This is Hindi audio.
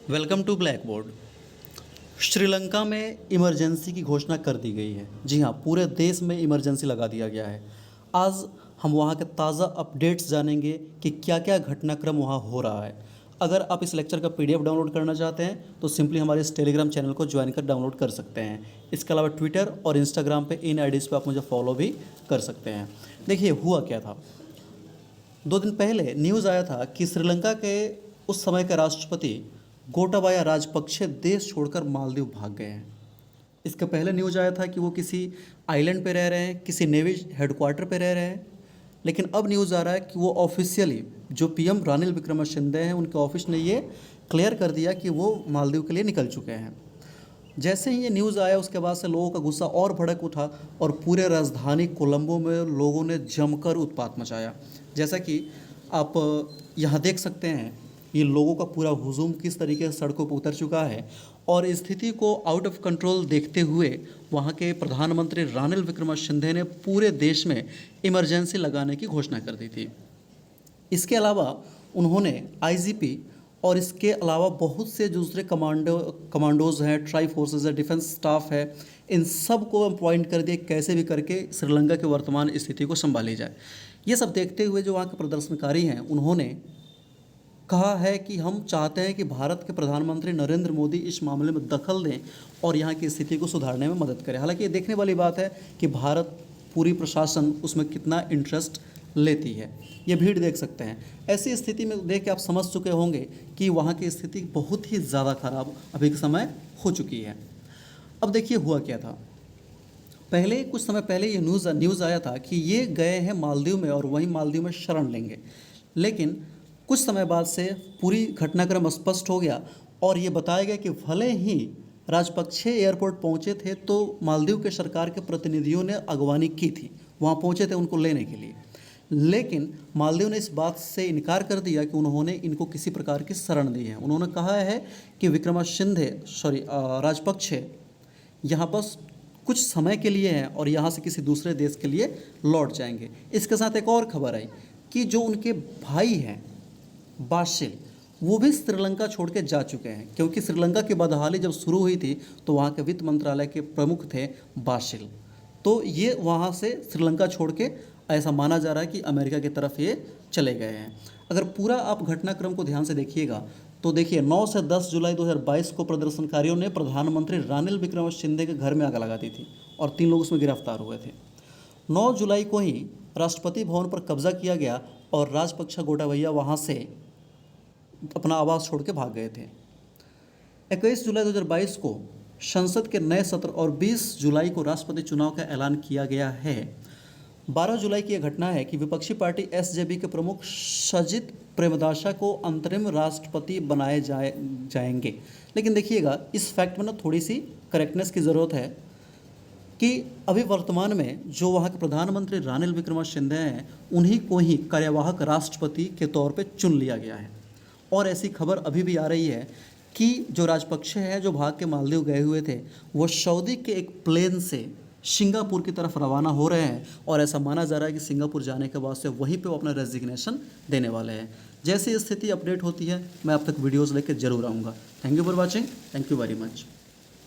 Welcome to black board. Sri Lanka में इमरजेंसी की घोषणा कर दी गई है। जी हाँ, पूरे देश में इमरजेंसी लगा दिया गया है। आज हम वहाँ के ताज़ा अपडेट्स जानेंगे कि क्या क्या घटनाक्रम वहाँ हो रहा है। अगर आप इस लेक्चर का पीडीएफ डाउनलोड करना चाहते हैं तो सिंपली हमारे इस टेलीग्राम चैनल को ज्वाइन कर डाउनलोड कर सकते हैं। इसके अलावा ट्विटर और इंस्टाग्राम पे इन आईडीज़ पे आप मुझे फॉलो भी कर सकते हैं। देखिए हुआ क्या था। 2 दिन पहले न्यूज़ आया था कि श्रीलंका के उस समय के राष्ट्रपति गोटाबाया राजपक्षे देश छोड़कर मालदीव भाग गए हैं। इसके पहले न्यूज़ आया था कि वो किसी आइलैंड पे रह रहे हैं, किसी नेवी हेडक्वार्टर पे रह रहे हैं। लेकिन अब न्यूज़ आ रहा है कि वो ऑफिशियली जो पीएम रानिल विक्रमसिंघे हैं, उनके ऑफिस ने ये क्लियर कर दिया कि वो मालदीव के लिए निकल चुके हैं। जैसे ही ये न्यूज़ आया उसके बाद से लोगों का गुस्सा और भड़क उठा और पूरे राजधानी कोलंबो में लोगों ने जमकर उत्पात मचाया। जैसा कि आप यहाँ देख सकते हैं, ये लोगों का पूरा हुजूम किस तरीके से सड़कों पर उतर चुका है। और स्थिति को आउट ऑफ कंट्रोल देखते हुए वहाँ के प्रधानमंत्री रानिल विक्रमसिंघे ने पूरे देश में इमरजेंसी लगाने की घोषणा कर दी थी। इसके अलावा उन्होंने आईजीपी और इसके अलावा बहुत से दूसरे कमांडोज़ हैं, ट्राई फोर्सेस है, डिफेंस स्टाफ है, इन सब को अपॉइंट कर दिए कैसे भी करके श्रीलंका की वर्तमान स्थिति को संभाली जाए। ये सब देखते हुए जो वहाँ के प्रदर्शनकारी हैं, उन्होंने कहा है कि हम चाहते हैं कि भारत के प्रधानमंत्री नरेंद्र मोदी इस मामले में दखल दें और यहाँ की स्थिति को सुधारने में मदद करें। हालांकि ये देखने वाली बात है कि भारत पूरी प्रशासन उसमें कितना इंटरेस्ट लेती है। ये भीड़ देख सकते हैं। ऐसी स्थिति में देख के आप समझ चुके होंगे कि वहाँ की स्थिति बहुत ही ज़्यादा ख़राब अभी के समय हो चुकी है। अब देखिए हुआ क्या था। पहले कुछ समय पहले ये न्यूज़ आया था कि ये गए हैं मालदीव में और वहीं मालदीव में शरण लेंगे। लेकिन कुछ समय बाद से पूरी घटनाक्रम स्पष्ट हो गया और ये बताया गया कि भले ही राजपक्षे एयरपोर्ट पहुंचे थे तो मालदीव के सरकार के प्रतिनिधियों ने अगवानी की थी, वहां पहुंचे थे उनको लेने के लिए। लेकिन मालदीव ने इस बात से इनकार कर दिया कि उन्होंने इनको किसी प्रकार की शरण दी है। उन्होंने कहा है कि राजपक्षे यहाँ बस कुछ समय के लिए हैं और यहाँ से किसी दूसरे देश के लिए लौट जाएंगे। इसके साथ एक और खबर आई कि जो उनके भाई हैं बाशिल, वो भी श्रीलंका छोड़ के जा चुके हैं, क्योंकि श्रीलंका की बदहाली जब शुरू हुई थी तो वहाँ के वित्त मंत्रालय के प्रमुख थे बाशिल। तो ये वहाँ से श्रीलंका छोड़ के ऐसा माना जा रहा है कि अमेरिका की तरफ ये चले गए हैं। अगर पूरा आप घटनाक्रम को ध्यान से देखिएगा तो देखिए 9 से 10 जुलाई 2022 को प्रदर्शनकारियों ने प्रधानमंत्री रानिल विक्रमसिंघे के घर में आग लगा दी थी और 3 लोग उसमें गिरफ्तार हुए थे। 9 जुलाई को ही राष्ट्रपति भवन पर कब्जा किया गया और राजपक्षे गोटाबाया वहाँ से अपना आवास छोड़ के भाग गए थे। 21 जुलाई 2022 को संसद के नए सत्र और 20 जुलाई को राष्ट्रपति चुनाव का ऐलान किया गया है। 12 जुलाई की यह घटना है कि विपक्षी पार्टी एसजेबी के प्रमुख सजित प्रेमदासा को अंतरिम राष्ट्रपति बनाए जाएंगे। लेकिन देखिएगा, इस फैक्ट में ना थोड़ी सी करेक्टनेस की ज़रूरत है कि अभी वर्तमान में जो वहाँ के प्रधानमंत्री रानिल विक्रमसिंघे हैं, उन्हीं को ही कार्यवाहक राष्ट्रपति के तौर पे चुन लिया गया है। और ऐसी खबर अभी भी आ रही है कि जो राजपक्षे हैं, जो भाग के मालदीव गए हुए थे, वो सऊदी के एक प्लेन से सिंगापुर की तरफ रवाना हो रहे हैं और ऐसा माना जा रहा है कि सिंगापुर जाने के बाद से वहीं पे वो अपना रेजिग्नेशन देने वाले हैं। जैसे स्थिति अपडेट होती है मैं आप तक वीडियोज़ लेकर जरूर आऊँगा। Thank you for watching. Thank you very much.